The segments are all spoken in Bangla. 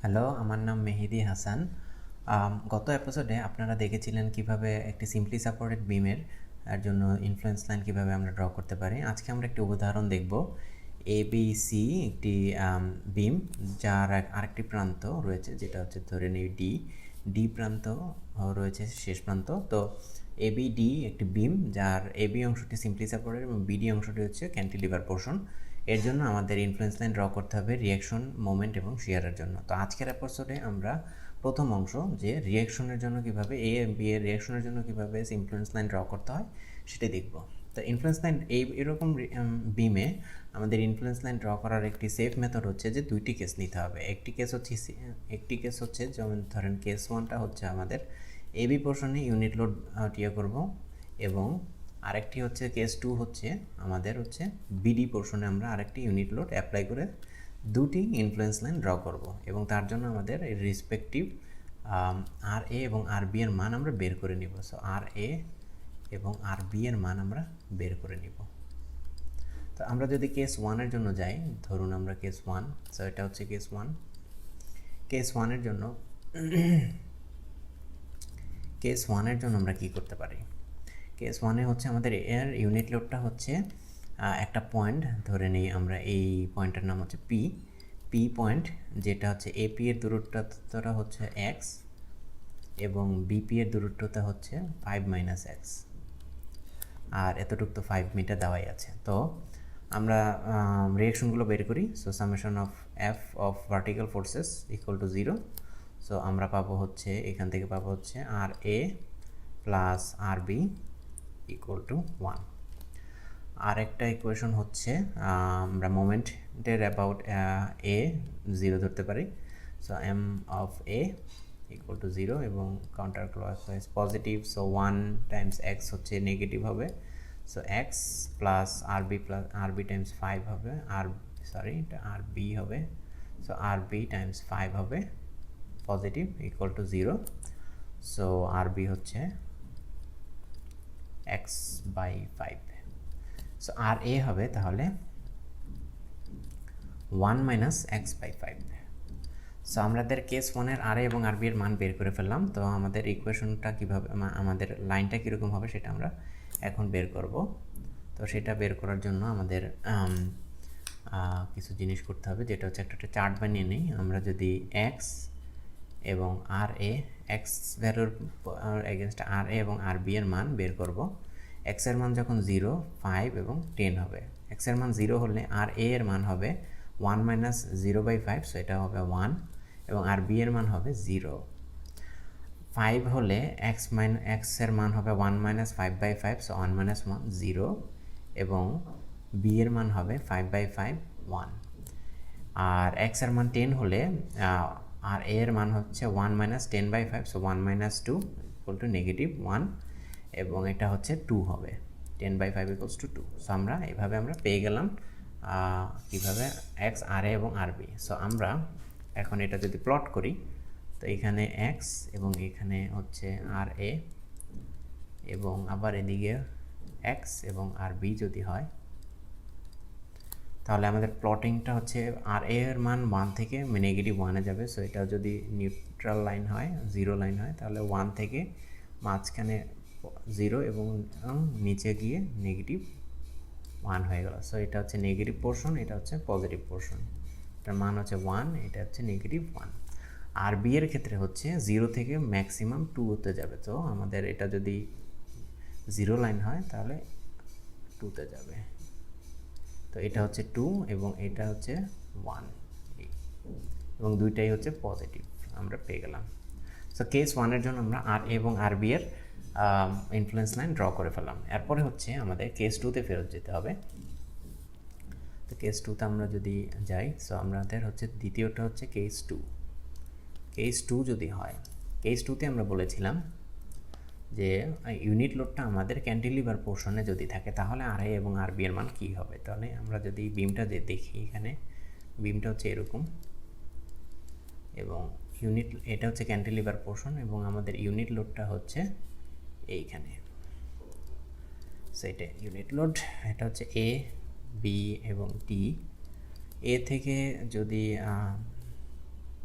হ্যালো, আমার নাম মেহেদি হাসান। গত এপিসোডে আপনারা দেখেছিলেন কিভাবে একটি সিম্পলি সাপোর্টেড বিমের জন্য ইনফ্লুয়েন্স লাইন কীভাবে আমরা ড্র করতে পারি। আজকে আমরা একটি উদাহরণ দেখব। ABC একটি বিম যার আরেকটি প্রান্ত রয়েছে, যেটা হচ্ছে ধরে নিই ডি প্রান্ত রয়েছে শেষ প্রান্ত। তো ABD একটি বিম যার AB অংশটি সিম্পলি সাপোর্টেড এবং BD অংশটি হচ্ছে ক্যান্টিলিভার পোর্শন। এর জন্য আমাদের ইনফ্লুয়েন্স লাইন ড্র করতে হবে রিয়াকশন, মোমেন্ট এবং শিয়ারের জন্য। তো আজকের এপিসোডে আমরা প্রথম অংশ যে রিয়াকশনের জন্য কীভাবে বি এর রিয়াকশনের জন্য কীভাবে ইনফ্লুয়েন্স লাইন ড্র করতে হয় সেটা দেখব। তো ইনফ্লুয়েন্স লাইন এরকম বিমে আমাদের ইনফ্লুয়েন্স লাইন ড্র করার একটি সেফ মেথড হচ্ছে যে দুইটি কেস নিতে হবে। একটি কেস হচ্ছে যেমন ধরেন কেস ওয়ানটা হচ্ছে আমাদের AB পোর্শনে ইউনিট লোড করব, এবং আরেকটি হচ্ছে কেস টু হচ্ছে আমাদের হচ্ছে BD পোর্শনে আমরা আরেকটি ইউনিট লোড অ্যাপ্লাই করে দুটি ইনফ্লুয়েন্স লাইন ড্র করব, এবং তার জন্য আমাদের রেসপেক্টিভ RA এবং RB এর মান আমরা বের করে নিব। সো RA এবং RB এর মান আমরা বের করে নিব। তো আমরা যদি কেস ওয়ানের জন্য যাই, ধরুন আমরা কেস ওয়ান, সো এটা হচ্ছে কেস ওয়ানের জন্য আমরা কি করতে পারি। কেস ওয়ানে হচ্ছে আমাদের এর ইউনিট লোডটা হচ্ছে একটা পয়েন্ট ধরে নিই আমরা, এই পয়েন্টের নাম হচ্ছে পি পয়েন্ট, যেটা হচ্ছে AP এর দূরত্বটা হচ্ছে x এবং BP এর দূরত্বটা হচ্ছে 5 - x, আর এতটুকু তো 5 মিটার দেওয়াই আছে। তো আমরা রিয়াকশনগুলো বের করি। So summation of F of vertical forces equal to 0। So আমরা পাবো হচ্ছে এখান থেকে পাবো হচ্ছে RA plus RB equal to 1। আর একটা ইকুয়েশন হচ্ছে আমরা মোমেন্টের অ্যাবাউট A 0 ধরতে পারি। So M of A equal to 0 এবং counter clockwise positive. So 1 Times x হচ্ছে নেগেটিভ হবে। So x plus RB Times 5 হবে, এটা RB হবে। সো RB টাইমস 5 হবে positive equal to 0। So RB হচ্ছে x/5। সো RA হবে তাহলে 1 - x/5। সো আমাদের কেস ওয়ানের RA এবং RB এর মান বের করে ফেললাম। তো আমাদের ইকুয়েশনটা কীভাবে, আমাদের লাইনটা কীরকম হবে সেটা আমরা এখন বের করব। তো সেটা বের করার জন্য আমাদের কিছু জিনিস করতে হবে, যেটা হচ্ছে একটা চার্ট বানিয়ে নিই। আমরা যদি x এবং RA, x ভ্যালুর এগেনস্ট RA এবং RB এর মান বের করব। x এর মান যখন 0, 5 এবং 10 হবে। x এর মান 0 হলে RA এর মান হবে 1 - 0/5, সো এটা হবে 1, এবং RB এর মান হবে 0। 5 হলে x এর মান হবে 1 - 5/5, সো 1 - 1 0, এবং B এর মান হবে 5/5 1। আর x এর মান 10 হলে আর A এর মান হচ্ছে 1 - 10/5, সো 1 - 2 ইকুয়াল টু -1, এবং এটা হচ্ছে 2 হবে। 10/5 ইকুয়ালস টু 2। সো আমরা এইভাবে আমরা পেয়ে গেলাম কীভাবে x, RA এবং RB। সো আমরা এখন এটা যদি প্লট করি, তো এখানে x এবং এখানে হচ্ছে RA, এবং আবার এদিকে x এবং RB যদি হয়, তাহলে আমাদের প্লটিংটা হচ্ছে RA এর মান 1 থেকে -1-এ যাবে। সো এটা যদি নিউট্রাল লাইন হয়, 0 লাইন হয়, তাহলে 1 থেকে মাঝখানে 0 এবং নিচে গিয়ে -1 হয়ে গেল। সো এটা হচ্ছে নেগেটিভ পোর্শন, এটা হচ্ছে পজিটিভ পোর্শন। এটার মান হচ্ছে 1, এটা হচ্ছে -1। আর বি এর ক্ষেত্রে হচ্ছে 0 থেকে ম্যাক্সিমাম 2 হতে যাবে। তো আমাদের এটা যদি 0 লাইন হয় তাহলে 2তে যাবে। তো এটা হচ্ছে 2 এবং এটা হচ্ছে 1, এবং দুইটাই হচ্ছে পজিটিভ আমরা পেয়ে গেলাম। সো কেস ওয়ানের জন্য আমরা আর এবং আর বি এর ইনফ্লুয়েন্স লাইন ড্র করে ফেললাম। এরপরে হচ্ছে আমাদের কেস টুতে ফেরত যেতে হবে। তো কেস টুতে আমরা যদি যাই, সো আমাদের হচ্ছে দ্বিতীয়টা হচ্ছে কেস টু যদি হয়, কেস টুতে আমরা বলেছিলাম যে ইউনিট লোডটা আমাদের ক্যান্টিলিভার পোর্শনে যদি থাকে তাহলে আর এ এবং আর বি এর মান কী হবে। তাহলে আমরা যদি বিমটা দেখি, এখানে বিমটা হচ্ছে এরকম, এবং এটা হচ্ছে ক্যান্টিলিভার পোর্শন, এবং আমাদের ইউনিট লোডটা হচ্ছে এইখানে। সেটা ইউনিট লোড, এটা হচ্ছে এ, বি এবং ডি। এ থেকে যদি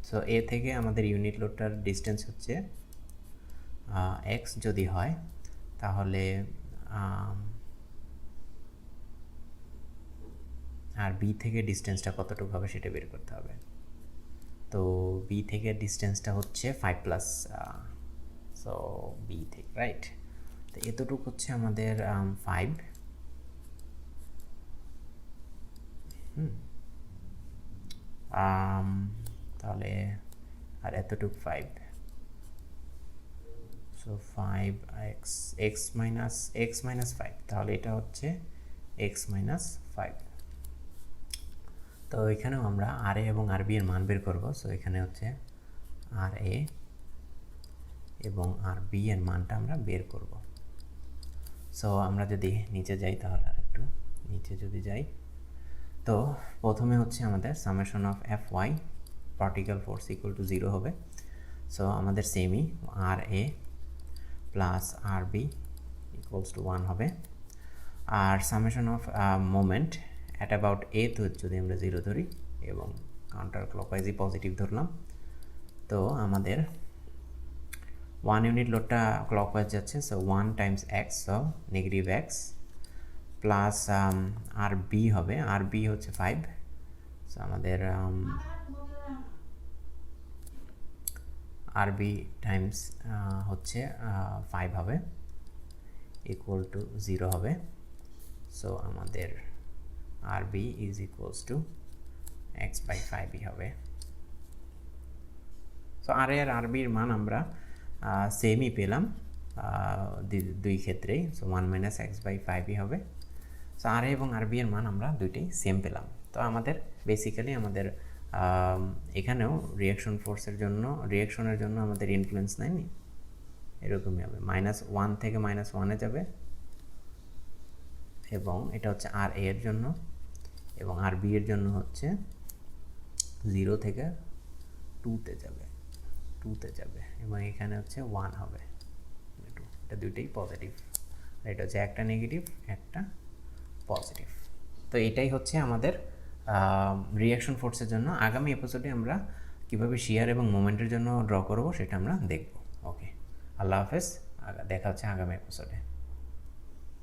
সো এ থেকে আমাদের ইউনিট লোডটার ডিস্টেন্স হচ্ছে এক্স যদি হয় তাহলে আর বি থেকে ডিস্টেন্সটা কতটুকু হবে সেটা বের করতে হবে। তো বি থেকে ডিস্টেন্সটা হচ্ছে 5+, সো বি থেকে রাইট, তো এতটুকু হচ্ছে আমাদের 5, তাহলে আর এতটুকু 5, সো 5x x - 5, তাহলে এটা হচ্ছে x - 5। তো এখানেও আমরা আর এ এবং আর বি এর মান বের করব। সো এখানে হচ্ছে আর এ এবং আর বি এর মানটা আমরা বের করব। সো আমরা যদি নিচে যাই তাহলে আর একটু নিচে যদি যাই, তো প্রথমে হচ্ছে আমাদের summation of F Y particle force equal to 0 হবে। সো আমাদের সেমই R A plus R B equals to 1 হবে। আর summation of moment at about A তো যদি আমরা 0 ধরি এবং কাউন্টার ক্লকওয়াইজই পজিটিভ ধরলাম, তো আমাদের 1 ইউনিট লোডটা ক্লকওয়াইজ যাচ্ছে, so 1 times X, so negative X plus R B হবে, আর বি হচ্ছে 5, সো আমাদের আর বি টাইমস হচ্ছে 5 হবে ইকুয়াল টু 0 হবে। সো আমাদের আর বি ইজ ইকুয়ালস টু x/5ই হবে। সো আর এ আর আর বির মান আমরা সেমই পেলাম দুই ক্ষেত্রেই, সো 1 - x/5ই হবে। সো আর এ এবং আর বি এর মান আমরা দুইটাই সেম পেলাম। তো আমাদের বেসিক্যালি আমাদের এখানেও রিয়াকশনের জন্য আমাদের ইনফ্লুয়েন্স নেয়নি, এরকমই হবে, -1 থেকে -1-এ যাবে, এবং এটা হচ্ছে আর এ এর জন্য, এবং আর বি এর জন্য হচ্ছে 0 থেকে 2-তে যাবে, এবং এখানে হচ্ছে 1 হবে, এটা দুইটাই পজিটিভ, এটা হচ্ছে একটা নেগেটিভ একটা পজিটিভ। তো এটাই হচ্ছে আমাদের রিয়াকশন ফোর্সের জন্য। আগামী এপিসোডে আমরা কীভাবে শিয়ার এবং মোমেন্টের জন্য ড্র করব সেটা আমরা দেখব। ওকে, আল্লাহ হাফেজ, দেখা হচ্ছে আগামী এপিসোডে।